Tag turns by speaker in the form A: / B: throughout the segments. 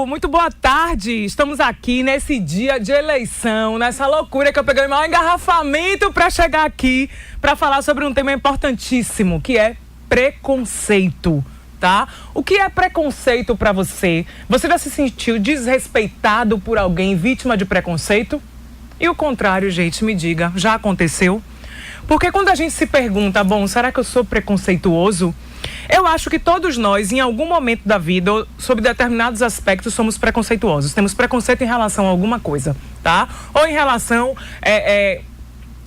A: muito boa tarde. Estamos aqui nesse dia de eleição, nessa loucura que eu peguei o maior engarrafamento para chegar aqui para falar sobre um tema importantíssimo, que é preconceito, tá? O que é preconceito para você? Você já se sentiu desrespeitado por alguém vítima de preconceito? E o contrário, gente, me diga, já aconteceu? Porque quando a gente se pergunta, bom, será que eu sou preconceituoso? Eu acho que todos nós, em algum momento da vida, sobre determinados aspectos, somos preconceituosos. Temos preconceito em relação a alguma coisa, tá? Ou em relação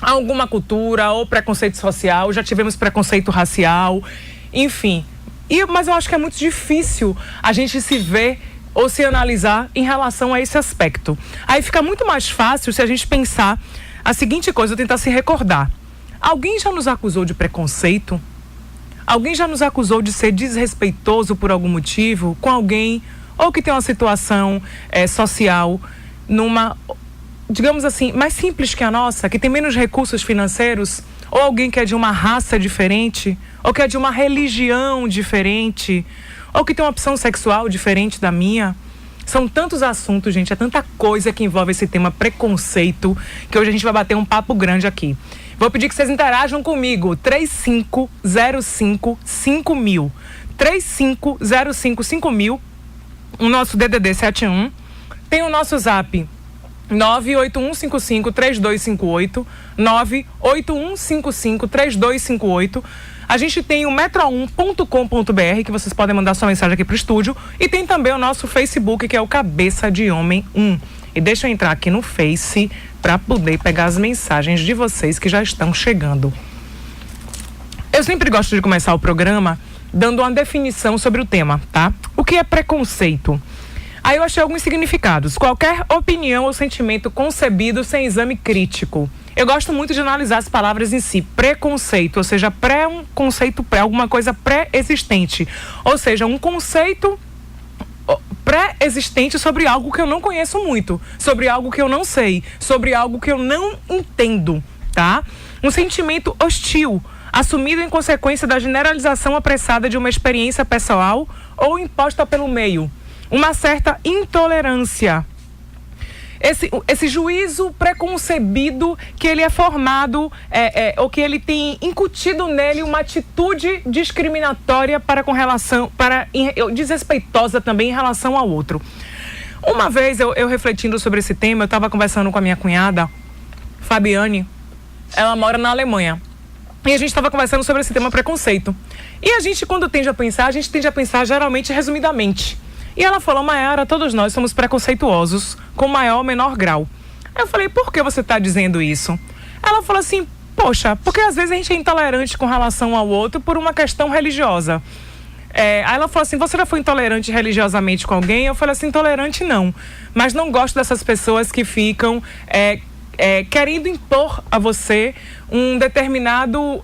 A: a alguma cultura, ou preconceito social, já tivemos preconceito racial, enfim. Mas eu acho que é muito difícil a gente se ver ou se analisar em relação a esse aspecto. Aí fica muito mais fácil se a gente pensar a seguinte coisa, tentar se recordar. Alguém já nos acusou de preconceito? Alguém já nos acusou de ser desrespeitoso por algum motivo com alguém, ou que tem uma situação social digamos assim, mais simples que a nossa, que tem menos recursos financeiros, ou alguém que é de uma raça diferente, ou que é de uma religião diferente, ou que tem uma opção sexual diferente da minha? São tantos assuntos, gente, é tanta coisa que envolve esse tema preconceito, que hoje a gente vai bater um papo grande aqui. Vou pedir que vocês interajam comigo, 3505-5000, 3505-5000, o nosso DDD 71, tem o nosso zap 98155-3258, 98155-3258, a gente tem o metro1.com.br, que vocês podem mandar sua mensagem aqui pro estúdio, e tem também o nosso Facebook, que é o Cabeça de Homem 1. E deixa eu entrar aqui no Face para poder pegar as mensagens de vocês que já estão chegando. Eu sempre gosto de começar o programa dando uma definição sobre o tema, tá? O que é preconceito? Aí eu achei alguns significados. Qualquer opinião ou sentimento concebido sem exame crítico. Eu gosto muito de analisar as palavras em si. Preconceito, ou seja, um conceito alguma coisa pré-existente. Ou seja, um conceito pré-existente sobre algo que eu não conheço muito, sobre algo que eu não sei, sobre algo que eu não entendo, tá? Um sentimento hostil, assumido em consequência da generalização apressada de uma experiência pessoal ou imposta pelo meio. Uma certa intolerância. Esse juízo preconcebido que ele é formado, ou que ele tem incutido nele uma atitude discriminatória desrespeitosa também em relação ao outro. Uma vez, eu refletindo sobre esse tema, eu estava conversando com a minha cunhada, Fabiane, ela mora na Alemanha, e a gente estava conversando sobre esse tema preconceito. E a gente, quando tende a pensar geralmente resumidamente. E ela falou, Mayara, todos nós somos preconceituosos, com maior ou menor grau. Aí eu falei, por que você está dizendo isso? Ela falou assim, poxa, porque às vezes a gente é intolerante com relação ao outro por uma questão religiosa. Aí ela falou assim, você já foi intolerante religiosamente com alguém? Eu falei assim, intolerante não, mas não gosto dessas pessoas que ficam querendo impor a você um determinado...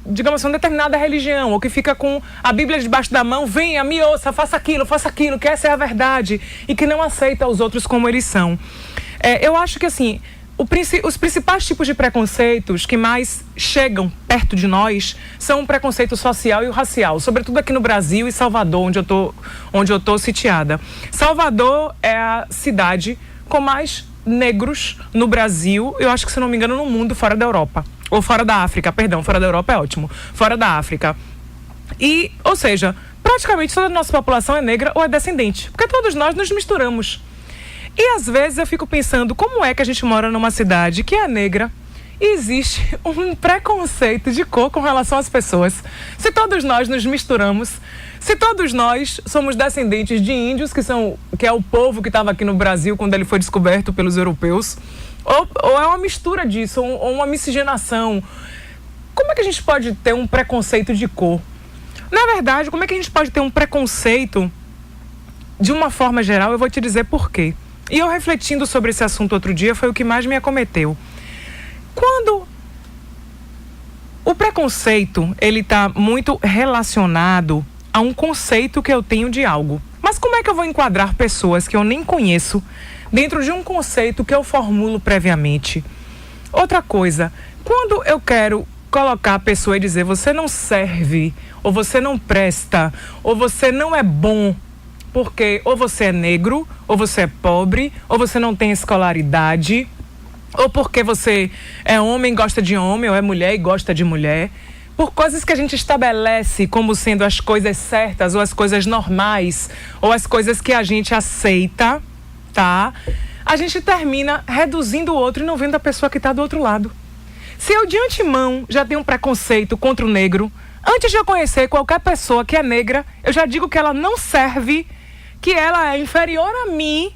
A: digamos assim, uma determinada religião, ou que fica com a Bíblia debaixo da mão, venha, me ouça, faça aquilo, que essa é a verdade, e que não aceita os outros como eles são. Eu acho que, assim, os principais tipos de preconceitos que mais chegam perto de nós são o preconceito social e o racial, sobretudo aqui no Brasil e Salvador, onde eu tô sitiada. Salvador é a cidade com mais negros no Brasil, eu acho que, se não me engano, no mundo, fora da Europa. Ou fora da África, perdão, fora da Europa é ótimo. Fora da África. Ou seja, praticamente toda a nossa população é negra ou é descendente. Porque todos nós nos misturamos. E às vezes eu fico pensando, como é que a gente mora numa cidade que é negra e existe um preconceito de cor com relação às pessoas? Se todos nós nos misturamos, se todos nós somos descendentes de índios, que é o povo que estava aqui no Brasil quando ele foi descoberto pelos europeus, ou é uma mistura disso, ou uma miscigenação. Como é que a gente pode ter um preconceito de cor? Na verdade, como é que a gente pode ter um preconceito de uma forma geral? Eu vou te dizer por quê. E eu refletindo sobre esse assunto outro dia, foi o que mais me acometeu. Quando o preconceito, ele está muito relacionado a um conceito que eu tenho de algo. Mas como é que eu vou enquadrar pessoas que eu nem conheço dentro de um conceito que eu formulo previamente? Outra coisa, quando eu quero colocar a pessoa e dizer você não serve, ou você não presta, ou você não é bom porque ou você é negro, ou você é pobre, ou você não tem escolaridade, ou porque você é homem e gosta de homem, ou é mulher e gosta de mulher. Por coisas que a gente estabelece como sendo as coisas certas, ou as coisas normais, ou as coisas que a gente aceita, tá? A gente termina reduzindo o outro e não vendo a pessoa que está do outro lado. Se eu de antemão já tenho um preconceito contra o negro, antes de eu conhecer qualquer pessoa que é negra, eu já digo que ela não serve, que ela é inferior a mim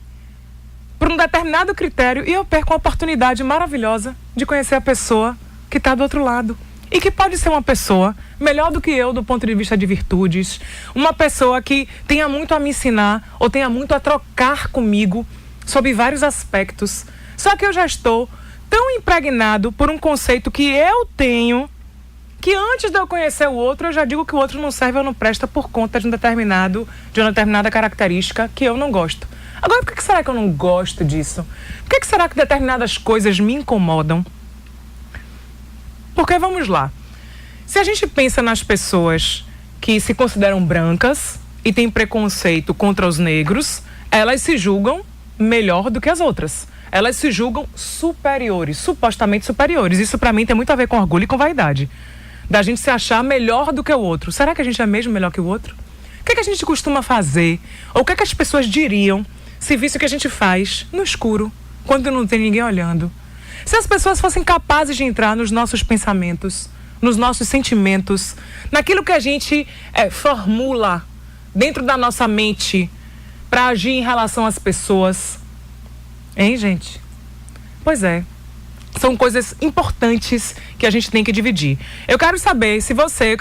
A: por um determinado critério, e eu perco uma oportunidade maravilhosa de conhecer a pessoa que está do outro lado. E que pode ser uma pessoa melhor do que eu do ponto de vista de virtudes, uma pessoa que tenha muito a me ensinar ou tenha muito a trocar comigo sobre vários aspectos. Só que eu já estou tão impregnado por um conceito que eu tenho, que antes de eu conhecer o outro, eu já digo que o outro não serve ou não presta por conta de uma determinada característica que eu não gosto. Agora, por que será que eu não gosto disso? Por que será que determinadas coisas me incomodam? Porque, vamos lá, se a gente pensa nas pessoas que se consideram brancas e têm preconceito contra os negros, elas se julgam melhor do que as outras. Elas se julgam superiores, supostamente superiores. Isso pra mim tem muito a ver com orgulho e com vaidade. Da gente se achar melhor do que o outro. Será que a gente é mesmo melhor que o outro? O que é que a gente costuma fazer? Ou o que é que as pessoas diriam se visse o que a gente faz no escuro, quando não tem ninguém olhando? Se as pessoas fossem capazes de entrar nos nossos pensamentos, nos nossos sentimentos, naquilo que a gente formula dentro da nossa mente para agir em relação às pessoas. Hein, gente? Pois é. São coisas importantes que a gente tem que dividir. Eu quero saber se você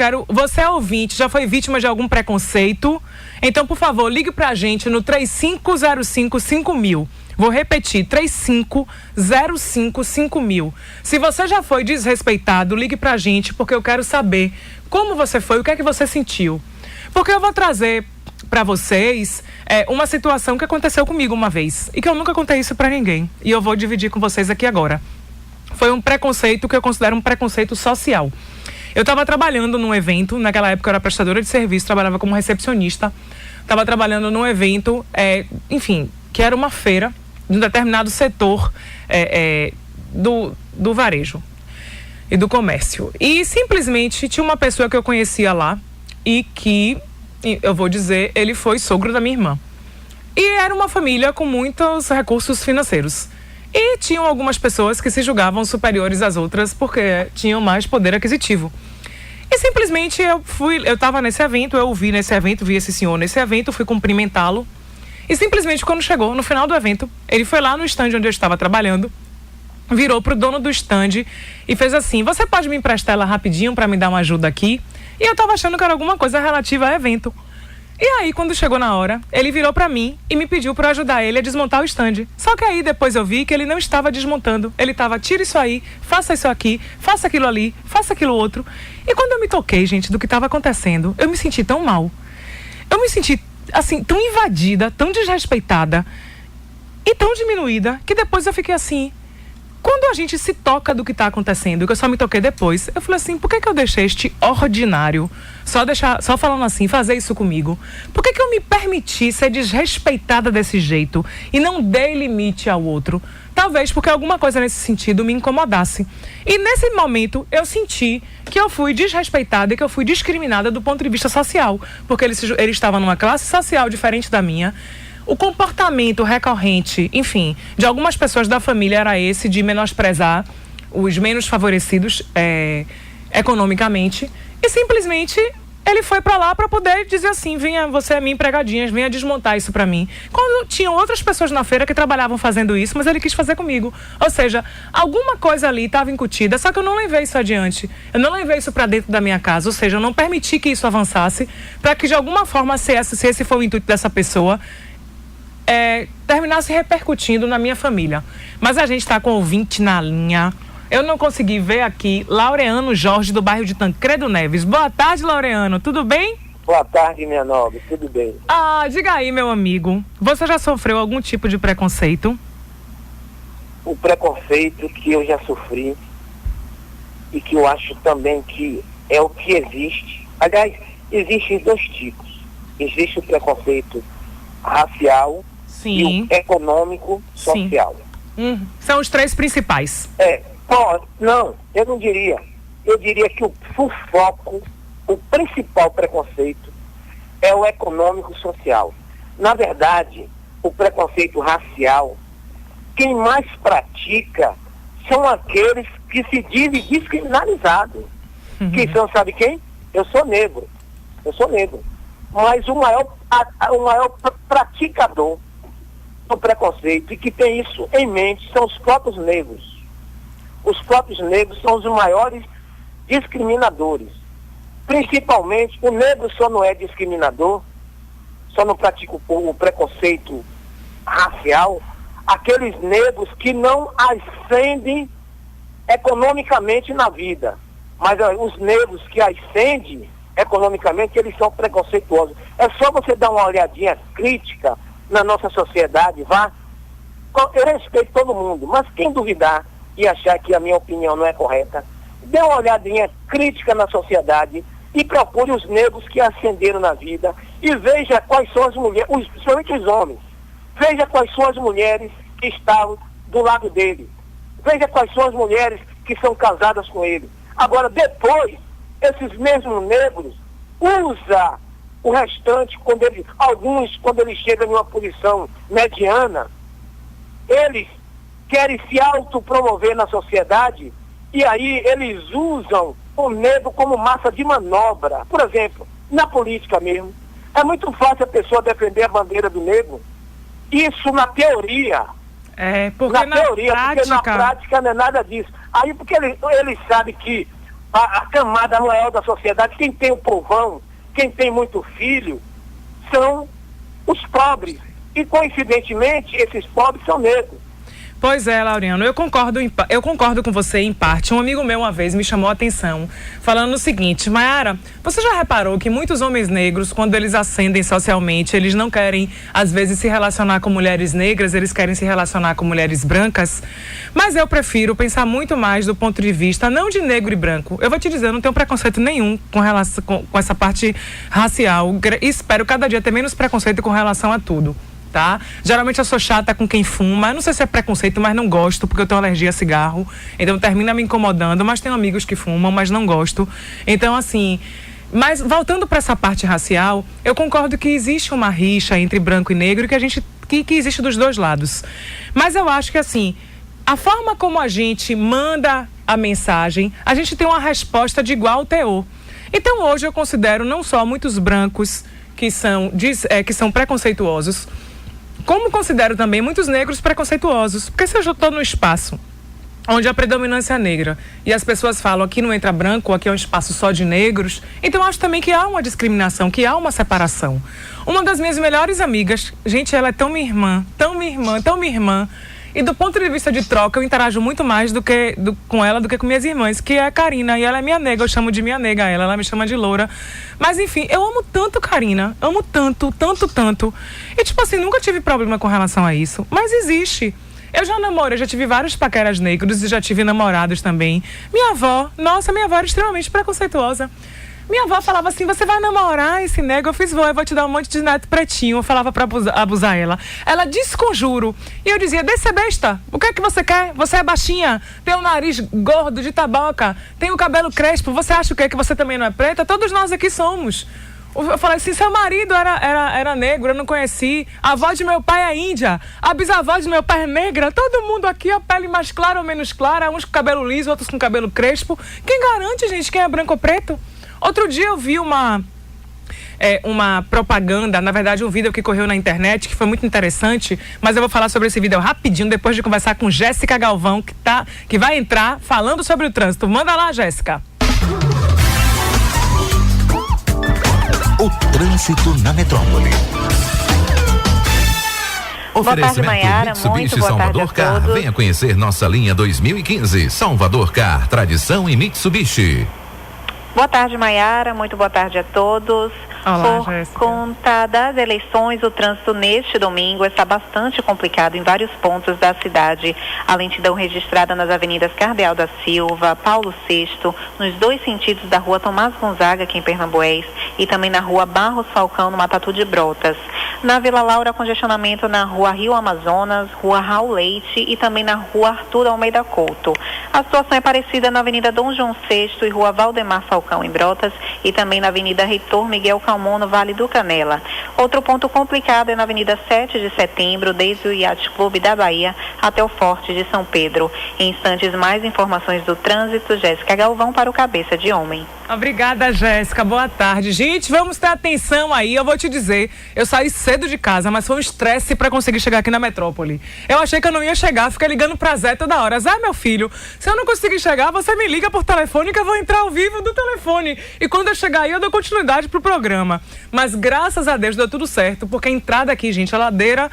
A: é ouvinte, já foi vítima de algum preconceito. Então, por favor, ligue pra gente no 3505-5000. Vou repetir, 3505-5000. Se você já foi desrespeitado, ligue pra gente, porque eu quero saber como você foi, o que é que você sentiu. Porque eu vou trazer para vocês uma situação que aconteceu comigo uma vez, e que eu nunca contei isso para ninguém. E eu vou dividir com vocês aqui agora. Foi um preconceito que eu considero um preconceito social. Eu estava trabalhando num evento, naquela época eu era prestadora de serviço, trabalhava como recepcionista. Estava trabalhando num evento, enfim, que era uma feira de um determinado setor do varejo e do comércio. E simplesmente tinha uma pessoa que eu conhecia lá e que, eu vou dizer, ele foi sogro da minha irmã. E era uma família com muitos recursos financeiros. E tinham algumas pessoas que se julgavam superiores às outras porque tinham mais poder aquisitivo. E simplesmente eu estava nesse evento, eu o vi nesse evento, vi esse senhor nesse evento, fui cumprimentá-lo. E simplesmente quando chegou no final do evento, ele foi lá no estande onde eu estava trabalhando, virou pro dono do estande e fez assim: você pode me emprestar ela rapidinho para me dar uma ajuda aqui? E eu estava achando que era alguma coisa relativa ao evento. E aí, quando chegou na hora, ele virou pra mim e me pediu pra ajudar ele a desmontar o stand. Só que aí depois eu vi que ele não estava desmontando. Ele estava: tira isso aí, faça isso aqui, faça aquilo ali, faça aquilo outro. E quando eu me toquei, gente, do que estava acontecendo, eu me senti tão mal. Eu me senti, assim, tão invadida, tão desrespeitada e tão diminuída, que depois eu fiquei assim... Quando a gente se toca do que está acontecendo, que eu só me toquei depois, eu falei assim: por que eu deixei este ordinário, só falando assim, fazer isso comigo? Por que eu me permiti ser desrespeitada desse jeito e não dei limite ao outro? Talvez porque alguma coisa nesse sentido me incomodasse. E nesse momento eu senti que eu fui desrespeitada e que eu fui discriminada do ponto de vista social, porque ele estava numa classe social diferente da minha. O comportamento recorrente, enfim, de algumas pessoas da família era esse, de menosprezar os menos favorecidos economicamente. E simplesmente ele foi pra lá para poder dizer assim: venha, você é minha empregadinha, venha desmontar isso pra mim. Quando tinham outras pessoas na feira que trabalhavam fazendo isso, mas ele quis fazer comigo. Ou seja, alguma coisa ali estava incutida, só que eu não levei isso adiante. Eu não levei isso pra dentro da minha casa, ou seja, eu não permiti que isso avançasse, para que de alguma forma, se esse for o intuito dessa pessoa, terminasse repercutindo na minha família. Mas a gente está com ouvinte na linha. Eu não consegui ver aqui. Laureano Jorge, do bairro de Tancredo Neves. Boa tarde, Laureano. Tudo bem?
B: Boa tarde, minha nobre. Tudo bem.
A: Ah, diga aí, meu amigo. Você já sofreu algum tipo de preconceito?
B: O preconceito que eu já sofri e que eu acho também que é o que existe. Aliás, existem dois tipos. Existe o preconceito racial
A: Sim.
B: e o econômico social.
A: São os três principais.
B: Não, eu não diria. Eu diria que o foco, o principal preconceito é o econômico social. Na verdade, o preconceito racial, quem mais pratica são aqueles que se dizem descriminalizados. Que são, sabe quem? Eu sou negro. Mas o maior praticador do preconceito e que tem isso em mente são os próprios negros. Os próprios negros são os maiores discriminadores. Principalmente, o negro só não é discriminador, só não pratica o preconceito racial, aqueles negros que não ascendem economicamente na vida. Mas os negros que ascendem economicamente, eles são preconceituosos. É só você dar uma olhadinha crítica na nossa sociedade, vá. Eu respeito todo mundo, mas quem duvidar e achar que a minha opinião não é correta, dê uma olhadinha crítica na sociedade e procure os negros que ascenderam na vida e veja quais são as mulheres, principalmente os homens. Veja quais são as mulheres que estavam do lado dele. Veja quais são as mulheres que são casadas com ele. Agora, depois, esses mesmos negros usam o restante, alguns, quando eles chegam em uma posição mediana, eles querem se autopromover na sociedade e aí eles usam o negro como massa de manobra. Por exemplo, na política mesmo. É muito fácil a pessoa defender a bandeira do negro. Isso na teoria.
A: Porque
B: na prática não é nada disso. Aí porque ele sabe que a camada maior da sociedade, quem tem o povão, quem tem muito filho, são os pobres. E coincidentemente, esses pobres são negros.
A: Pois é, Laureano, eu concordo com você em parte. Um amigo meu uma vez me chamou a atenção, falando o seguinte: Mayara, você já reparou que muitos homens negros, quando eles ascendem socialmente, eles não querem, às vezes, se relacionar com mulheres negras, eles querem se relacionar com mulheres brancas? Mas eu prefiro pensar muito mais do ponto de vista, não de negro e branco. Eu vou te dizer, eu não tenho preconceito nenhum com relação com essa parte racial. E espero cada dia ter menos preconceito com relação a tudo. Tá? Geralmente eu sou chata com quem fuma, eu não sei se é preconceito, mas não gosto, porque eu tenho alergia a cigarro, então termina me incomodando, mas tenho amigos que fumam, mas não gosto. Então, assim, mas voltando para essa parte racial, eu concordo que existe uma rixa entre branco e negro que existe dos dois lados. Mas eu acho que, assim, a forma como a gente manda a mensagem, a gente tem uma resposta de igual teor. Então, hoje eu considero não só muitos brancos que são preconceituosos, como considero também muitos negros preconceituosos. Porque se eu estou no espaço onde a predominância é negra e as pessoas falam aqui não entra branco, aqui é um espaço só de negros, então acho também que há uma discriminação, que há uma separação. Uma das minhas melhores amigas, gente, ela é tão minha irmã, e do ponto de vista de troca, eu interajo muito mais com ela do que com minhas irmãs, que é a Karina, e ela é minha nega, eu chamo de minha nega ela me chama de loura. Mas enfim, eu amo tanto Karina, amo tanto. E tipo assim, nunca tive problema com relação a isso, mas existe. Eu já tive vários paqueras negros e já tive namorados também. Minha avó era extremamente preconceituosa. Minha avó falava assim: você vai namorar esse nego? Eu fiz, eu vou te dar um monte de neto pretinho. Eu falava pra abusar ela. Ela desconjuro. E eu dizia: deixa besta, o que é que você quer? Você é baixinha, tem o nariz gordo de taboca, tem o cabelo crespo, você acha o quê? Que você também não é preta? Todos nós aqui somos. Eu falei assim: seu marido era negro, eu não conheci. A avó de meu pai é índia, a bisavó de meu pai é negra. Todo mundo aqui, a pele mais clara ou menos clara, uns com cabelo liso, outros com cabelo crespo. Quem garante, gente, quem é branco ou preto? Outro dia eu vi uma propaganda, na verdade um vídeo que correu na internet, que foi muito interessante, mas eu vou falar sobre esse vídeo rapidinho, depois de conversar com Jéssica Galvão, que vai entrar falando sobre o trânsito. Manda lá, Jéssica.
C: O trânsito na metrópole.
D: Boa tarde, Mayara. Muito boa tarde a todos.
C: Venha conhecer nossa linha 2015. Salvador Car, tradição em Mitsubishi.
D: Boa tarde, Mayara. Muito boa tarde a todos.
A: Olá,
D: Por
A: Jéssica.
D: conta das eleições, o trânsito neste domingo está bastante complicado em vários pontos da cidade. A lentidão registrada nas avenidas Cardeal da Silva, Paulo VI, nos dois sentidos da rua Tomás Gonzaga, aqui em Pernambués, e também na rua Barros Falcão, no Matatu de Brotas. Na Vila Laura, congestionamento na rua Rio Amazonas, rua Raul Leite e também na rua Arthur Almeida Couto. A situação é parecida na Avenida Dom João VI e rua Valdemar Falcão em Brotas e também na Avenida Reitor Miguel Calmon no Vale do Canela. Outro ponto complicado é na Avenida 7 de Setembro, desde o Yacht Clube da Bahia até o Forte de São Pedro. Em instantes, mais informações do trânsito. Jéssica Galvão para o Cabeça de Homem.
A: Obrigada, Jéssica. Boa tarde. Gente, vamos ter atenção aí. Eu vou te dizer, eu saí cedo de casa, mas foi um estresse para conseguir chegar aqui na metrópole. Eu achei que eu não ia chegar, fiquei ligando pra Zé toda hora. Zé, meu filho, se eu não conseguir chegar, você me liga por telefone que eu vou entrar ao vivo do telefone. E quando eu chegar aí, eu dou continuidade pro programa. Mas graças a Deus deu tudo certo, porque a entrada aqui, gente, a ladeira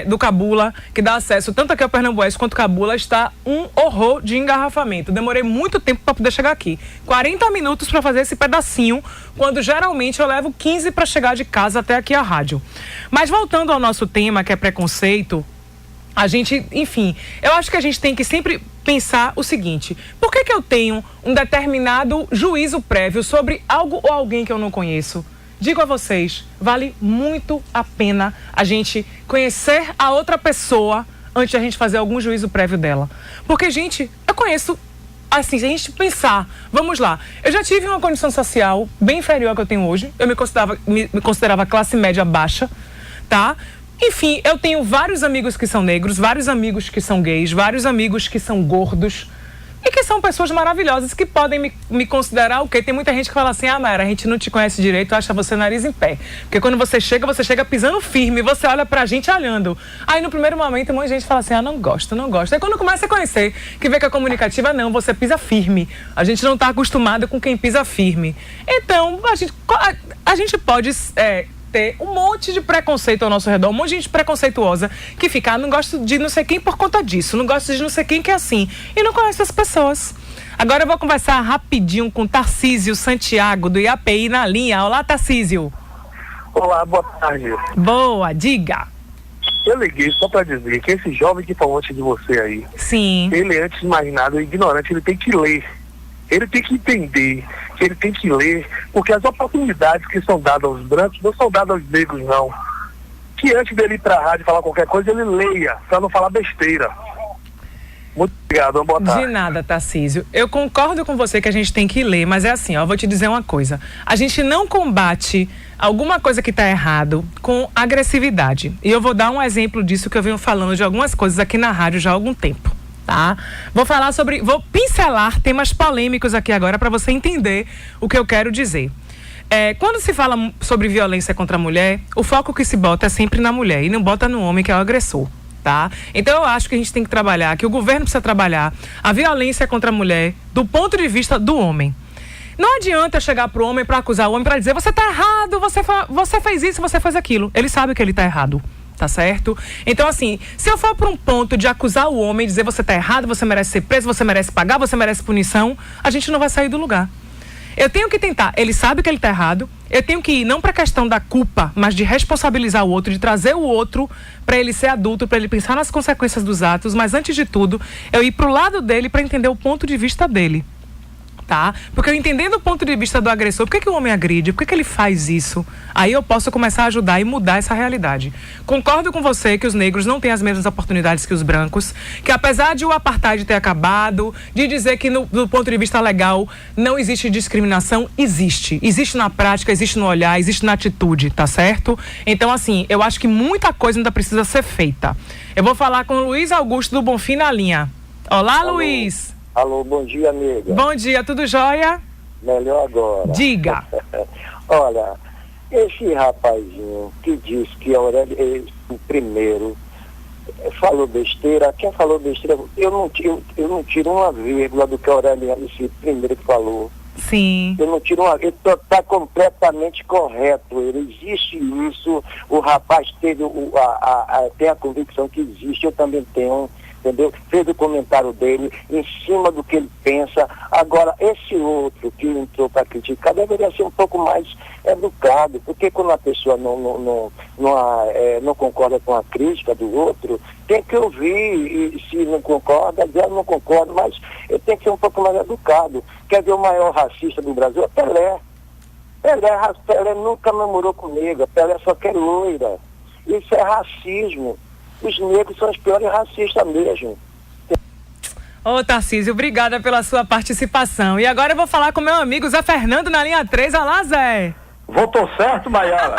A: do Cabula, que dá acesso tanto aqui ao Pernambués quanto Cabula, está um horror de engarrafamento. Demorei muito tempo para poder chegar aqui. 40 minutos para fazer esse pedacinho, quando geralmente eu levo 15 para chegar de casa até aqui à rádio. Mas voltando ao nosso tema, que é preconceito, a gente, enfim, eu acho que a gente tem que sempre pensar o seguinte: por que eu tenho um determinado juízo prévio sobre algo ou alguém que eu não conheço? Digo a vocês, vale muito a pena a gente conhecer a outra pessoa antes de a gente fazer algum juízo prévio dela. Porque, gente, eu conheço, assim, se a gente pensar, vamos lá, eu já tive uma condição social bem inferior à que eu tenho hoje, eu me considerava classe média baixa, tá? Enfim, eu tenho vários amigos que são negros, vários amigos que são gays, vários amigos que são gordos, e que são pessoas maravilhosas que podem me considerar o quê? Tem muita gente que fala assim: ah, Mayra, a gente não te conhece direito, acha você nariz em pé. Porque quando você chega pisando firme, você olha pra gente olhando. Aí no primeiro momento, um monte de gente fala assim: ah, não gosto. Aí quando começa a conhecer, que vê que é comunicativa, não, você pisa firme. A gente não tá acostumado com quem pisa firme. Então, a gente pode ter um monte de preconceito ao nosso redor, um monte de gente preconceituosa que fica: não gosto de não sei quem por conta disso, não gosto de não sei quem que é assim, e não conhece as pessoas. Agora eu vou conversar rapidinho com Tarcísio Santiago, do IAPI, na linha. Olá, Tarcísio.
E: Olá, boa tarde.
A: Boa, diga.
E: Eu liguei só para dizer que esse jovem que falou antes de você aí,
A: sim,
E: ele, antes de mais nada, é ignorante, ele tem que ler. Ele tem que entender, que ele tem que ler, porque as oportunidades que são dadas aos brancos não são dadas aos negros, não. Que antes dele ir para a rádio falar qualquer coisa, ele leia, para não falar besteira. Muito obrigado, boa tarde.
A: De nada, Tarcísio. Eu concordo com você que a gente tem que ler, mas é assim, ó, eu vou te dizer uma coisa. A gente não combate alguma coisa que está errado com agressividade. E eu vou dar um exemplo disso, que eu venho falando de algumas coisas aqui na rádio já há algum tempo. Tá? Vou pincelar temas polêmicos aqui agora para você entender o que eu quero dizer. Quando se fala sobre violência contra a mulher, o foco que se bota é sempre na mulher e não bota no homem, que é o agressor, tá? Então eu acho que a gente tem que trabalhar, que o governo precisa trabalhar a violência contra a mulher do ponto de vista do homem. Não adianta chegar pro homem para acusar o homem, para dizer: você tá errado, você fez isso, você fez aquilo. Ele sabe que ele tá errado. Tá certo? Então, assim, se eu for para um ponto de acusar o homem, dizer: você tá errado, você merece ser preso, você merece pagar, você merece punição, a gente não vai sair do lugar. Eu tenho que tentar, ele sabe que ele tá errado, eu tenho que ir não para a questão da culpa, mas de responsabilizar o outro, de trazer o outro para ele ser adulto, para ele pensar nas consequências dos atos, mas antes de tudo, eu ir pro lado dele para entender o ponto de vista dele. Tá? Porque eu entendendo o ponto de vista do agressor, por que o homem agride, por que ele faz isso, aí eu posso começar a ajudar e mudar essa realidade. Concordo com você que os negros não têm as mesmas oportunidades que os brancos, que apesar de o apartheid ter acabado, de dizer que do ponto de vista legal não existe discriminação, existe na prática, existe no olhar, existe na atitude, tá certo? Então, assim, eu acho que muita coisa ainda precisa ser feita. Eu vou falar com o Luiz Augusto do Bonfim na linha. Olá, alô, Luiz.
F: Alô, bom dia, amiga.
A: Bom dia, tudo jóia?
F: Melhor agora.
A: Diga.
F: Olha, esse rapazinho que disse que Aurélio, o primeiro, falou besteira. Quem falou besteira, eu não tiro uma vírgula do que Aurélio, esse primeiro que falou.
A: Sim.
F: Eu não tiro uma vírgula, está completamente correto. Existe isso, o rapaz tem a convicção que existe, eu também tenho. Entendeu? Fez o comentário dele em cima do que ele pensa. Agora, esse outro que entrou para criticar deveria ser um pouco mais educado, porque quando a pessoa não concorda com a crítica do outro, tem que ouvir, e se não concorda, dizer: não concordo, mas ele tem que ser um pouco mais educado. Quer ver o maior racista do Brasil? É Pelé. Pelé nunca namorou com nega, Pelé só quer loira. Isso é racismo. Os negros são os piores racistas mesmo.
A: Ô, Tarcísio, obrigada pela sua participação. E agora eu vou falar com meu amigo Zé Fernando na linha 3. Olá, Zé.
G: Votou certo, Maiara?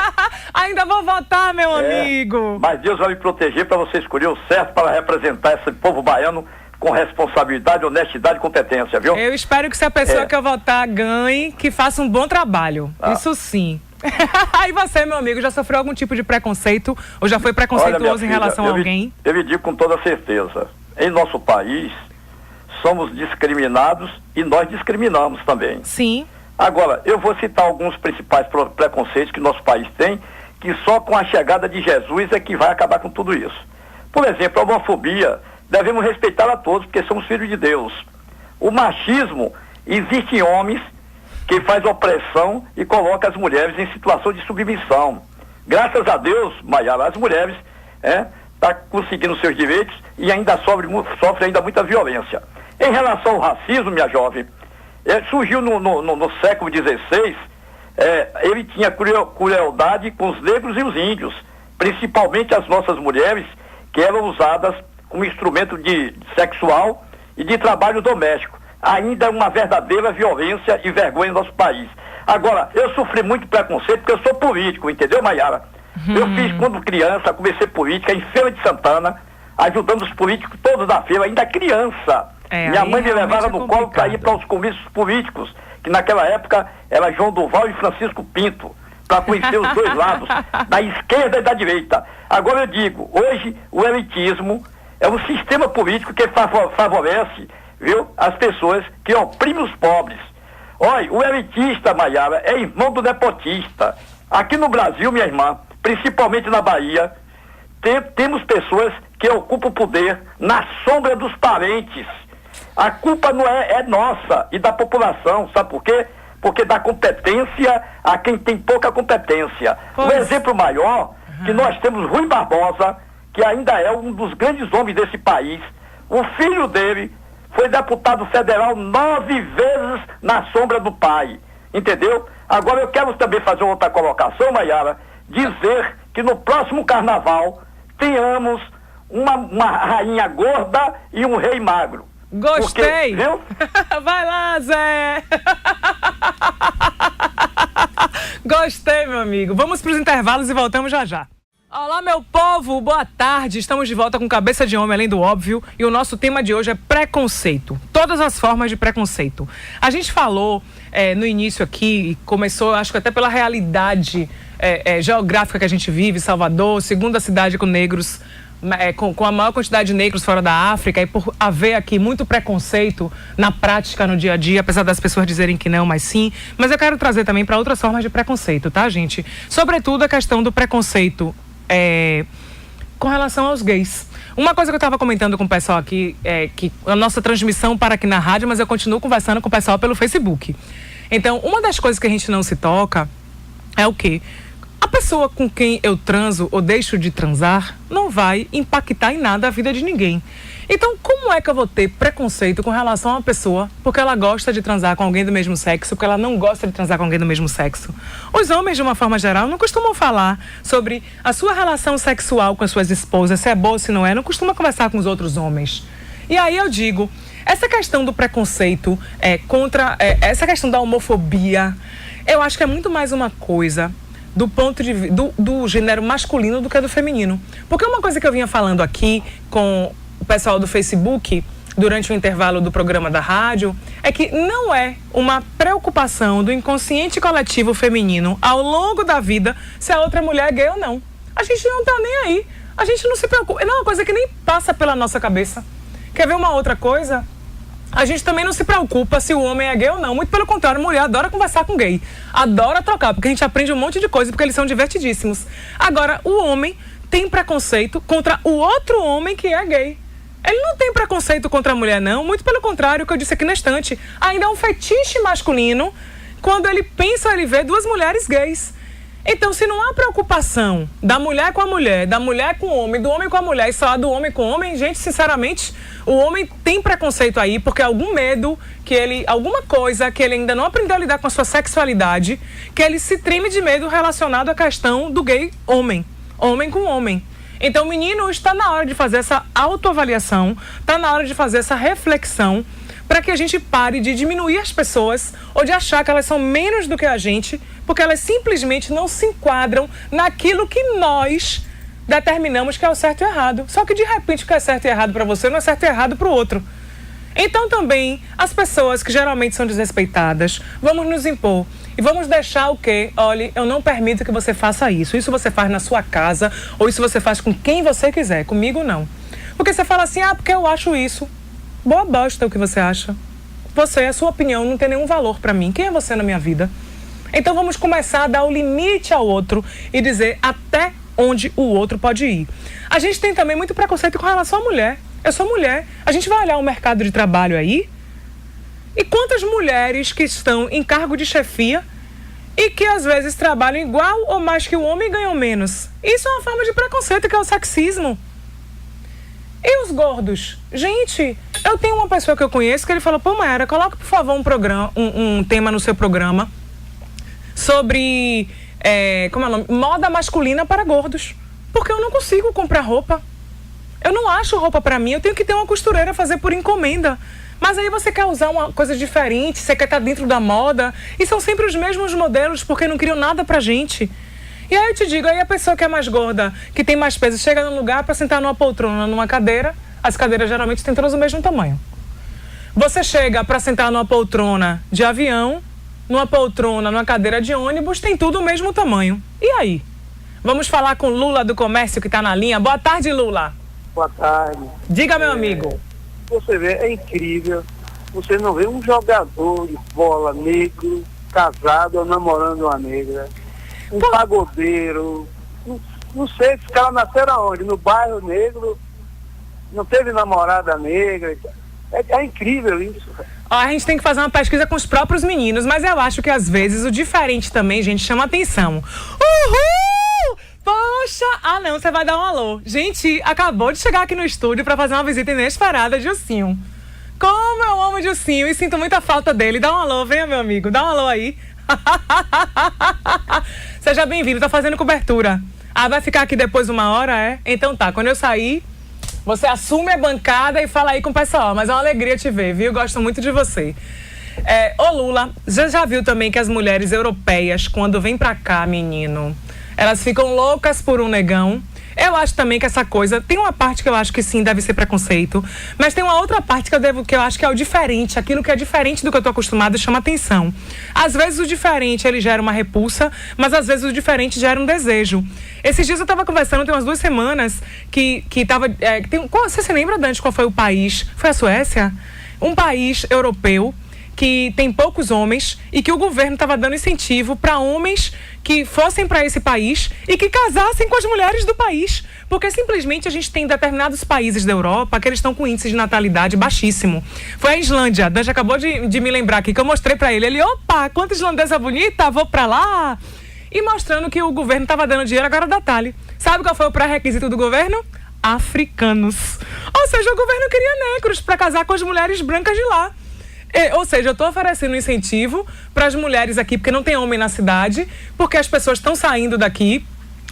A: Ainda vou votar, meu amigo.
G: Mas Deus vai me proteger para você escolher o certo para representar esse povo baiano com responsabilidade, honestidade e competência, viu?
A: Eu espero que se a pessoa que eu votar ganhe, que faça um bom trabalho. Isso sim. Aí você, meu amigo, já sofreu algum tipo de preconceito ou já foi preconceituoso em relação a alguém?
G: Eu lhe digo com toda certeza. Em nosso país, somos discriminados e nós discriminamos também.
A: Sim.
G: Agora, eu vou citar alguns principais preconceitos que nosso país tem, que só com a chegada de Jesus é que vai acabar com tudo isso. Por exemplo, a homofobia, devemos respeitar a todos, porque somos filhos de Deus. O machismo, existem homens que faz opressão e coloca as mulheres em situação de submissão. Graças a Deus, Maiara, as mulheres estão conseguindo seus direitos e ainda sofre ainda muita violência. Em relação ao racismo, minha jovem, surgiu no século XVI, ele tinha crueldade com os negros e os índios, principalmente as nossas mulheres, que eram usadas como instrumento sexual e de trabalho doméstico. Ainda é uma verdadeira violência e vergonha no nosso país. Agora, eu sofri muito preconceito porque eu sou político, entendeu, Maiara? Eu fiz, quando criança, comecei política em Feira de Santana, ajudando os políticos todos da feira, ainda criança. Minha mãe me levava no colo para ir para os comícios políticos, que naquela época era João Duval e Francisco Pinto, para conhecer os dois lados, da esquerda e da direita. Agora eu digo, hoje o elitismo é um sistema político que favorece, viu, as pessoas que oprimem os pobres. Olha, o elitista, Maiara, é irmão do nepotista. Aqui no Brasil, minha irmã, principalmente na Bahia, temos pessoas que ocupam o poder na sombra dos parentes. A culpa não é nossa e da população, sabe por quê? Porque dá competência a quem tem pouca competência. O exemplo maior, que nós temos Rui Barbosa, que ainda é um dos grandes homens desse país. O filho dele foi deputado federal 9 vezes na sombra do pai, entendeu? Agora eu quero também fazer outra colocação, Maiara, dizer que no próximo carnaval tenhamos uma rainha gorda e um rei magro.
A: Gostei!
G: Porque, viu?
A: Vai lá, Zé! Gostei, meu amigo. Vamos para os intervalos e voltamos já já. Olá, meu povo, boa tarde. Estamos de volta com Cabeça de Homem, além do óbvio. E o nosso tema de hoje é preconceito. Todas as formas de preconceito. A gente falou no início aqui, e começou, acho que até pela realidade geográfica que a gente vive, Salvador, segunda cidade com negros, com a maior quantidade de negros fora da África, e por haver aqui muito preconceito na prática, no dia a dia, apesar das pessoas dizerem que não, mas sim. Mas eu quero trazer também para outras formas de preconceito, tá, gente? Sobretudo a questão do preconceito com relação aos gays. Uma coisa que eu estava comentando com o pessoal aqui é que a nossa transmissão para aqui na rádio, mas eu continuo conversando com o pessoal pelo Facebook. Então, uma das coisas que a gente não se toca é o quê? A pessoa com quem eu transo ou deixo de transar não vai impactar em nada a vida de ninguém. Então, como é que eu vou ter preconceito com relação a uma pessoa porque ela gosta de transar com alguém do mesmo sexo, porque ela não gosta de transar com alguém do mesmo sexo? Os homens, de uma forma geral, não costumam falar sobre a sua relação sexual com as suas esposas, se é boa ou se não é, não costuma conversar com os outros homens. E aí eu digo, essa questão do preconceito essa questão da homofobia, eu acho que é muito mais uma coisa do ponto de vista do gênero masculino do que do feminino. Porque uma coisa que eu vinha falando aqui com o pessoal do Facebook durante o intervalo do programa da rádio é que não é uma preocupação do inconsciente coletivo feminino ao longo da vida se a outra mulher é gay ou não. A gente não tá nem aí. A gente não se preocupa. Não é uma coisa que nem passa pela nossa cabeça. Quer ver uma outra coisa? A gente também não se preocupa se o homem é gay ou não. Muito pelo contrário, a mulher adora conversar com gay. Adora trocar, porque a gente aprende um monte de coisa, porque eles são divertidíssimos. Agora, o homem tem preconceito contra o outro homem que é gay. Ele não tem preconceito contra a mulher, não. Muito pelo contrário, o que eu disse aqui na estante. Ainda é um fetiche masculino quando ele pensa, ele vê duas mulheres gays. Então, se não há preocupação da mulher com a mulher, da mulher com o homem, do homem com a mulher e só do homem com o homem, gente, sinceramente, o homem tem preconceito aí porque algum medo, alguma coisa que ele ainda não aprendeu a lidar com a sua sexualidade, que ele se treme de medo relacionado à questão do gay homem. homem com homem. Então, menino, está na hora de fazer essa autoavaliação, está na hora de fazer essa reflexão, para que a gente pare de diminuir as pessoas ou de achar que elas são menos do que a gente, porque elas simplesmente não se enquadram naquilo que nós determinamos que é o certo e errado. Só que, de repente, o que é certo e errado para você não é certo e errado para o outro. Então, também, as pessoas que geralmente são desrespeitadas, vamos nos impor. E vamos deixar o quê? Olha, eu não permito que você faça isso. Isso você faz na sua casa, ou isso você faz com quem você quiser. Comigo, não. Porque você fala assim, porque eu acho isso. Boa bosta o que você acha. Você, a sua opinião não tem nenhum valor para mim. Quem é você na minha vida? Então, vamos começar a dar o limite ao outro e dizer até onde o outro pode ir. A gente tem também muito preconceito com relação à mulher. Eu sou mulher. A gente vai olhar o mercado de trabalho aí. E quantas mulheres que estão em cargo de chefia e que às vezes trabalham igual ou mais que o homem e ganham menos? Isso é uma forma de preconceito, que é o sexismo. E os gordos? Gente, eu tenho uma pessoa que eu conheço que ele falou, Mayara, coloca por favor um tema no seu programa sobre como é o nome? Moda masculina para gordos. Porque eu não consigo comprar roupa. Eu não acho roupa para mim, eu tenho que ter uma costureira fazer por encomenda. Mas aí você quer usar uma coisa diferente, você quer estar dentro da moda, e são sempre os mesmos modelos, porque não criam nada pra gente. E aí eu te digo, aí a pessoa que é mais gorda, que tem mais peso, chega num lugar para sentar numa poltrona, numa cadeira, as cadeiras geralmente têm todas o mesmo tamanho. Você chega para sentar numa poltrona de avião, numa poltrona, numa cadeira de ônibus, tem tudo o mesmo tamanho. E aí? Vamos falar com Lula do Comércio, que está na linha. Boa tarde, Lula.
B: Boa tarde.
A: Diga, meu amigo.
B: Você vê, é incrível. Você não vê um jogador de bola negro, casado ou namorando uma negra. Um pagodeiro. Não sei, esses caras nasceram aonde? No bairro negro, não teve namorada negra. É incrível isso.
A: A gente tem que fazer uma pesquisa com os próprios meninos, mas eu acho que às vezes o diferente também, gente, chama atenção. Uhul! Poxa! Ah, não, você vai dar um alô. Gente, acabou de chegar aqui no estúdio para fazer uma visita inesperada de Gilcinho. Como eu amo Gilcinho e sinto muita falta dele. Dá um alô, venha, meu amigo. Dá um alô aí. Seja bem-vindo, tá fazendo cobertura. Vai ficar aqui depois 1 hora, é? Então tá, quando eu sair, você assume a bancada e fala aí com o pessoal. Mas é uma alegria te ver, viu? Gosto muito de você. Ô Lula, você já viu também que as mulheres europeias, quando vêm pra cá, menino, elas ficam loucas por um negão? Eu acho também que essa coisa, tem uma parte que eu acho que sim, deve ser preconceito, mas tem uma outra parte que eu acho que é o diferente, aquilo que é diferente do que eu tô acostumado chama atenção. Às vezes o diferente, ele gera uma repulsa, mas às vezes o diferente gera um desejo. Esses dias eu tava conversando, tem umas 2 semanas, que tava... você se lembra, Dante, qual foi o país? Foi a Suécia? Um país europeu que tem poucos homens e que o governo estava dando incentivo para homens que fossem para esse país e que casassem com as mulheres do país. Porque simplesmente a gente tem determinados países da Europa que eles estão com índice de natalidade baixíssimo. Foi a Islândia. Dan já acabou de me lembrar aqui que eu mostrei para ele. Ele, opa, quanta islandesa bonita, vou para lá. E mostrando que o governo estava dando dinheiro agora da Thalie. Sabe qual foi o pré-requisito do governo? Africanos. Ou seja, o governo queria negros para casar com as mulheres brancas de lá. Ou seja, eu estou oferecendo incentivo para as mulheres aqui, porque não tem homem na cidade, porque as pessoas estão saindo daqui,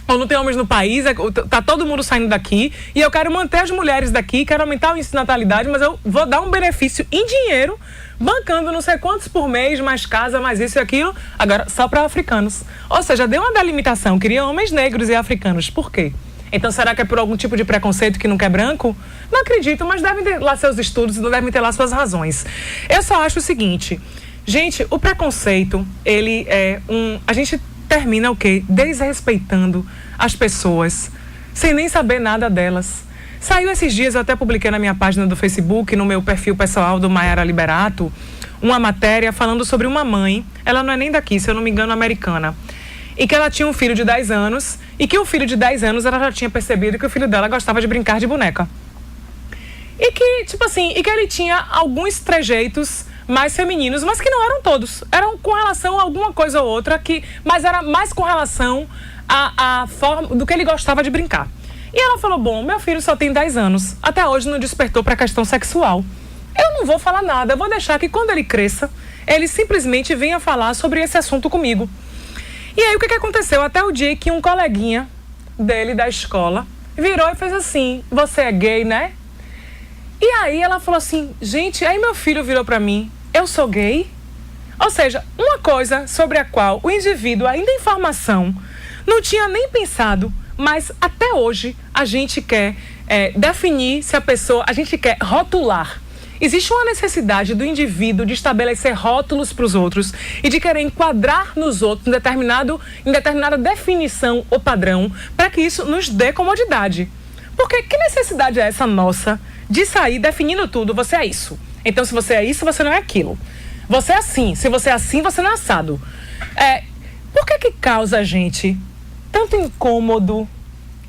A: ou não tem homens no país, tá todo mundo saindo daqui, e eu quero manter as mulheres daqui, quero aumentar o índice de natalidade, mas eu vou dar um benefício em dinheiro, bancando não sei quantos por mês, mais casa, mais isso e aquilo, agora só para africanos. Ou seja, deu uma delimitação, queria homens negros e africanos. Por quê? Então, será que é por algum tipo de preconceito que não quer branco? Não acredito, mas devem ter lá seus estudos, devem ter lá suas razões. Eu só acho o seguinte, gente, o preconceito, ele é a gente termina o quê? Desrespeitando as pessoas, sem nem saber nada delas. Saiu esses dias, eu até publiquei na minha página do Facebook, no meu perfil pessoal do Mayara Liberato, uma matéria falando sobre uma mãe, ela não é nem daqui, se eu não me engano, americana, e que ela tinha um filho de 10 anos, e que o filho de 10 anos ela já tinha percebido que o filho dela gostava de brincar de boneca. E que, tipo assim, e que ele tinha alguns trejeitos mais femininos, mas que não eram todos. Eram com relação a alguma coisa ou outra, mas era mais com relação à forma do que ele gostava de brincar. E ela falou, bom, meu filho só tem 10 anos, até hoje não despertou para a questão sexual. Eu não vou falar nada, eu vou deixar que quando ele cresça, ele simplesmente venha falar sobre esse assunto comigo. E aí o que aconteceu? Até o dia que um coleguinha dele da escola, virou e fez assim: você é gay, né? E aí ela falou assim: gente, aí meu filho virou para mim: eu sou gay? Ou seja, uma coisa sobre a qual o indivíduo, ainda em formação, não tinha nem pensado, mas até hoje a gente quer definir se a pessoa, a gente quer rotular. Existe uma necessidade do indivíduo de estabelecer rótulos para os outros e de querer enquadrar nos outros em determinada definição ou padrão para que isso nos dê comodidade. Porque que necessidade é essa nossa de sair definindo tudo? Você é isso. Então, se você é isso, você não é aquilo. Você é assim. Se você é assim, você não é assado. Por que causa a gente tanto incômodo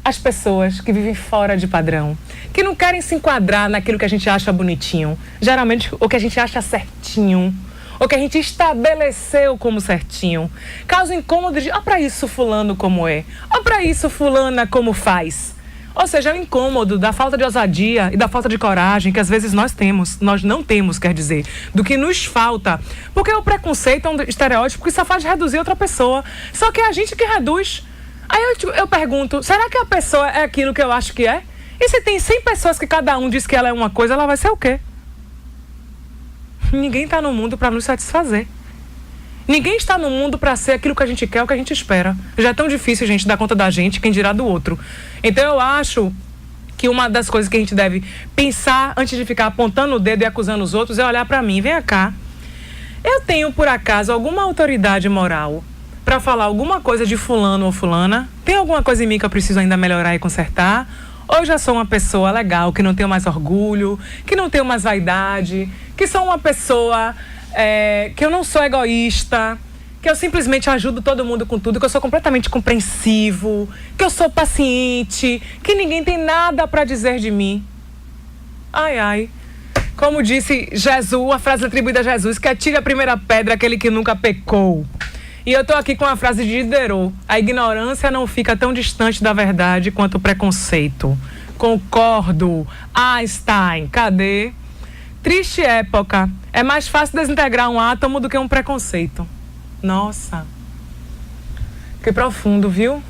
A: as pessoas que vivem fora de padrão, que não querem se enquadrar naquilo que a gente acha bonitinho, geralmente o que a gente acha certinho, o que a gente estabeleceu como certinho, causa incômodo de, para isso fulano como é, para isso fulana como faz. Ou seja, é o incômodo da falta de ousadia e da falta de coragem que às vezes nós não temos, quer dizer, do que nos falta. Porque o preconceito é um estereótipo que só faz reduzir outra pessoa, só que é a gente que reduz. Aí eu pergunto, será que a pessoa é aquilo que eu acho que é? E se tem 100 pessoas que cada um diz que ela é uma coisa, ela vai ser o quê? Ninguém está no mundo para nos satisfazer. Ninguém está no mundo para ser aquilo que a gente quer, o que a gente espera. Já é tão difícil a gente dar conta da gente, quem dirá do outro. Então eu acho que uma das coisas que a gente deve pensar antes de ficar apontando o dedo e acusando os outros é olhar para mim, vem cá. Eu tenho, por acaso, alguma autoridade moral para falar alguma coisa de fulano ou fulana? Tem alguma coisa em mim que eu preciso ainda melhorar e consertar? Ou eu já sou uma pessoa legal, que não tenho mais orgulho, que não tenho mais vaidade, que sou uma pessoa que eu não sou egoísta, que eu simplesmente ajudo todo mundo com tudo, que eu sou completamente compreensivo, que eu sou paciente, que ninguém tem nada para dizer de mim? Ai, ai. Como disse Jesus, a frase atribuída a Jesus, que atire a primeira pedra aquele que nunca pecou. E eu estou aqui com a frase de Diderot: a ignorância não fica tão distante da verdade quanto o preconceito. Concordo. Einstein, cadê? Triste época. É mais fácil desintegrar um átomo do que um preconceito. Nossa. Que profundo, viu?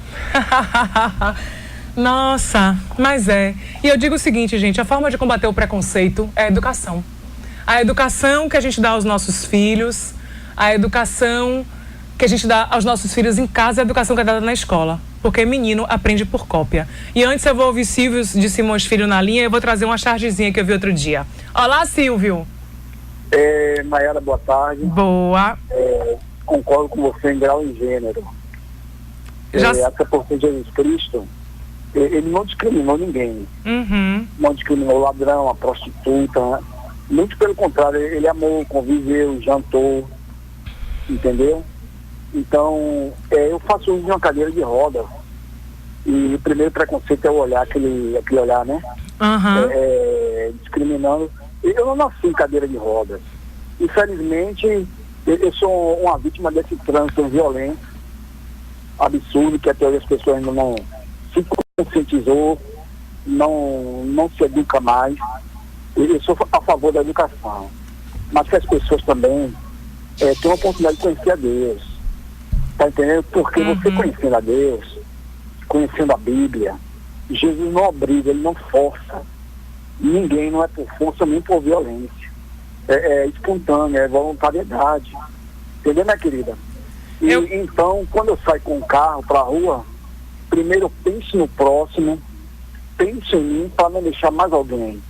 A: Nossa, mas é. E eu digo o seguinte, gente, a forma de combater o preconceito é a educação. A educação que a gente dá aos nossos filhos, a educação que a gente dá aos nossos filhos em casa, é a educação que é dada na escola. Porque menino aprende por cópia. E antes eu vou ouvir Silvio de Simões Filho na linha e eu vou trazer uma chargezinha que eu vi outro dia. Olá, Silvio.
E: Maiara, boa tarde.
A: Boa.
E: Concordo com você em grau e gênero. Até porque Jesus Cristo, ele não discriminou ninguém.
A: Uhum.
E: Não discriminou o ladrão, a prostituta. Né? Muito pelo contrário, ele amou, conviveu, jantou. Entendeu? Então, eu faço uso de uma cadeira de rodas. E o primeiro preconceito é o olhar, aquele olhar, né?
A: Uhum.
E: Discriminando. Eu não nasci em cadeira de rodas. Infelizmente, eu sou uma vítima desse trânsito violento, absurdo, que até hoje as pessoas ainda não se conscientizou, não se educa mais. Eu sou a favor da educação. Mas que as pessoas também tenham a oportunidade de conhecer a Deus. Tá entendendo? Porque você conhecendo a Deus, conhecendo a Bíblia, Jesus não obriga, ele não força. Ninguém, não é por força nem por violência. É espontâneo, é voluntariedade. Entendeu, minha querida? Então, quando eu saio com o carro para a rua, primeiro eu penso no próximo, penso em mim para não deixar mais alguém.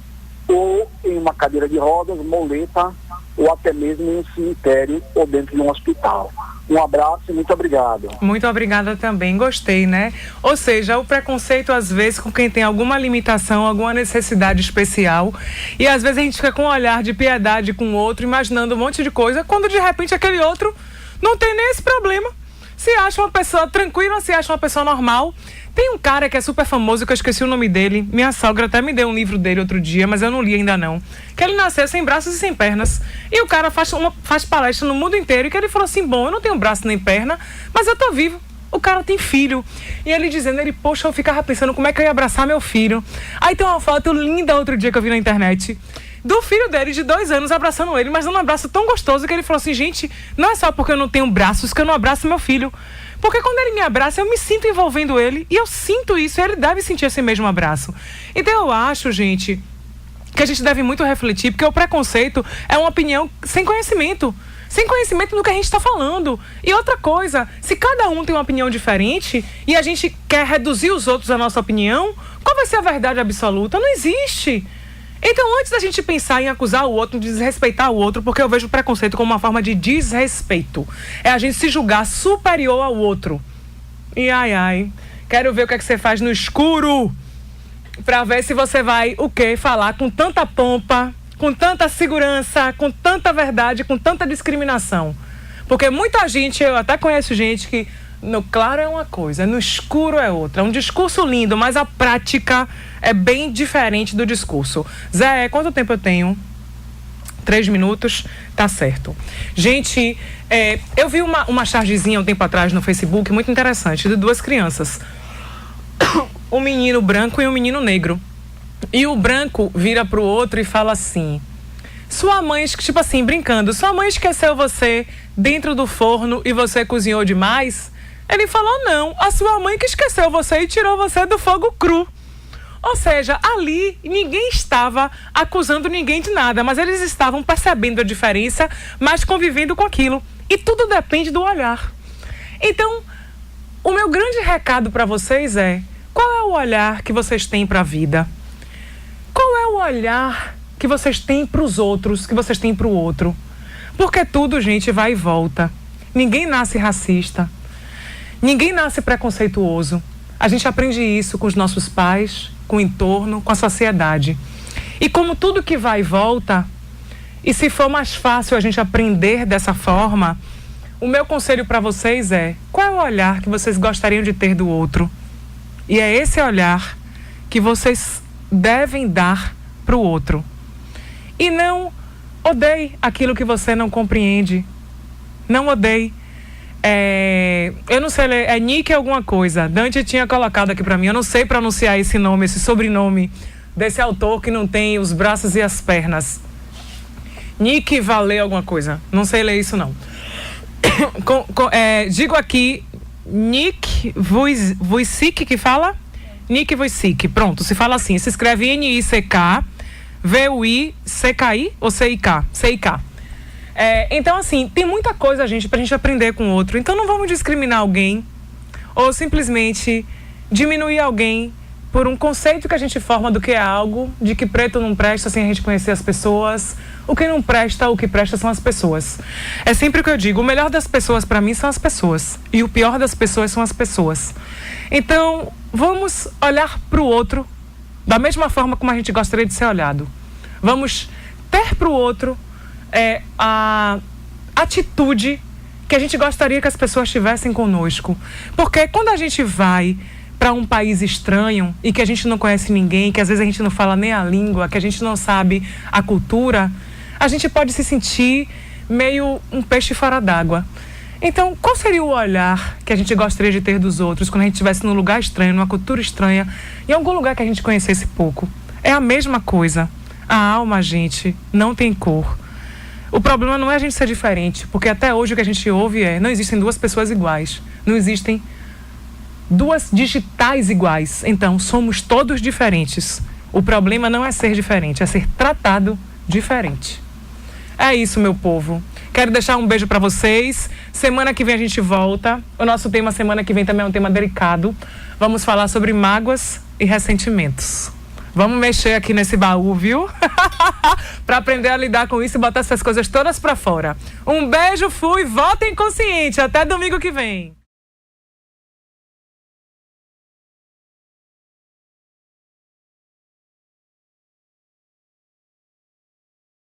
E: Ou em uma cadeira de rodas, moleta, ou até mesmo em um cemitério ou dentro de um hospital. Um abraço e muito obrigado.
A: Muito obrigada também, gostei, né? Ou seja, o preconceito às vezes com quem tem alguma limitação, alguma necessidade especial, e às vezes a gente fica com um olhar de piedade com o outro, imaginando um monte de coisa, quando de repente aquele outro não tem nem esse problema. Se acha uma pessoa tranquila, se acha uma pessoa normal. Tem um cara que é super famoso, que eu esqueci o nome dele. Minha sogra até me deu um livro dele outro dia, mas eu não li ainda não. Que ele nasceu sem braços e sem pernas. E o cara faz palestra no mundo inteiro. E que ele falou assim, bom, eu não tenho braço nem perna, mas eu tô vivo. O cara tem filho. E ele dizendo, poxa, eu ficava pensando como é que eu ia abraçar meu filho. Aí tem uma foto linda outro dia que eu vi na internet. do filho dele de 2 anos abraçando ele, mas dando um abraço tão gostoso que ele falou assim, gente, não é só porque eu não tenho braços que eu não abraço meu filho. Porque quando ele me abraça, eu me sinto envolvendo ele, e eu sinto isso, e ele deve sentir esse mesmo abraço. Então eu acho, gente, que a gente deve muito refletir, porque o preconceito é uma opinião sem conhecimento do que a gente está falando. E outra coisa, se cada um tem uma opinião diferente e a gente quer reduzir os outros à nossa opinião, qual vai ser a verdade absoluta? Não existe. Então, antes da gente pensar em acusar o outro, de desrespeitar o outro, porque eu vejo o preconceito como uma forma de desrespeito, é a gente se julgar superior ao outro. E ai, quero ver o que é que você faz no escuro, pra ver se você vai, o quê? Falar com tanta pompa, com tanta segurança, com tanta verdade, com tanta discriminação. Porque muita gente, eu até conheço gente que no claro é uma coisa, no escuro é outra. É um discurso lindo, mas a prática é bem diferente do discurso. Zé, quanto tempo eu tenho? 3 minutos? Tá certo. Gente, eu vi uma chargezinha um tempo atrás no Facebook, muito interessante, de 2 crianças. Um menino branco e um menino negro. E o branco vira pro outro e fala assim, sua mãe, tipo assim, brincando, sua mãe esqueceu você dentro do forno e você cozinhou demais? Ele falou, não, a sua mãe que esqueceu você e tirou você do fogo cru. Ou seja, ali ninguém estava acusando ninguém de nada, mas eles estavam percebendo a diferença, mas convivendo com aquilo. E tudo depende do olhar. Então, o meu grande recado para vocês é, qual é o olhar que vocês têm para a vida? Qual é o olhar que vocês têm para os outros, que vocês têm para o outro? Porque tudo, gente, vai e volta. Ninguém nasce racista. Ninguém nasce preconceituoso. A gente aprende isso com os nossos pais, com o entorno, com a sociedade. E como tudo que vai e volta, e se for mais fácil a gente aprender dessa forma, o meu conselho para vocês é, qual é o olhar que vocês gostariam de ter do outro? E é esse olhar que vocês devem dar para o outro. E não odeie aquilo que você não compreende. Não odeie. Eu não sei, é Nick alguma coisa. Dante tinha colocado aqui para mim. Eu não sei pronunciar esse nome, esse sobrenome desse autor que não tem os braços e as pernas. Nick Valeu alguma coisa. Não sei ler isso, não. Digo aqui, Nick Vujicic que fala? Nick Vujicic, pronto, se fala assim, se escreve N-I-C-K-V-U-I-C-K-I ou C-I-K? C-I-K. Então, assim, tem muita coisa, gente, pra gente aprender com o outro. Então, não vamos discriminar alguém ou simplesmente diminuir alguém por um conceito que a gente forma do que é algo, de que preto não presta sem a gente conhecer as pessoas. O que não presta, o que presta são as pessoas. É sempre o que eu digo, o melhor das pessoas pra mim são as pessoas. E o pior das pessoas são as pessoas. Então, vamos olhar pro outro da mesma forma como a gente gostaria de ser olhado. Vamos ter pro outro a atitude que a gente gostaria que as pessoas tivessem conosco. Porque quando a gente vai para um país estranho e que a gente não conhece ninguém, que às vezes a gente não fala nem a língua, que a gente não sabe a cultura, a gente pode se sentir meio um peixe fora d'água. Então, qual seria o olhar que a gente gostaria de ter dos outros quando a gente estivesse num lugar estranho, numa cultura estranha, em algum lugar que a gente conhecesse pouco? É a mesma coisa. A alma, gente, não tem cor. O problema não é a gente ser diferente, porque até hoje o que a gente ouve não existem 2 pessoas iguais. Não existem 2 digitais iguais. Então, somos todos diferentes. O problema não é ser diferente, é ser tratado diferente. É isso, meu povo. Quero deixar um beijo para vocês. Semana que vem a gente volta. O nosso tema semana que vem também é um tema delicado. Vamos falar sobre mágoas e ressentimentos. Vamos mexer aqui nesse baú, viu? Para aprender a lidar com isso e botar essas coisas todas para fora. Um beijo, fui, votem consciente. Até domingo que vem.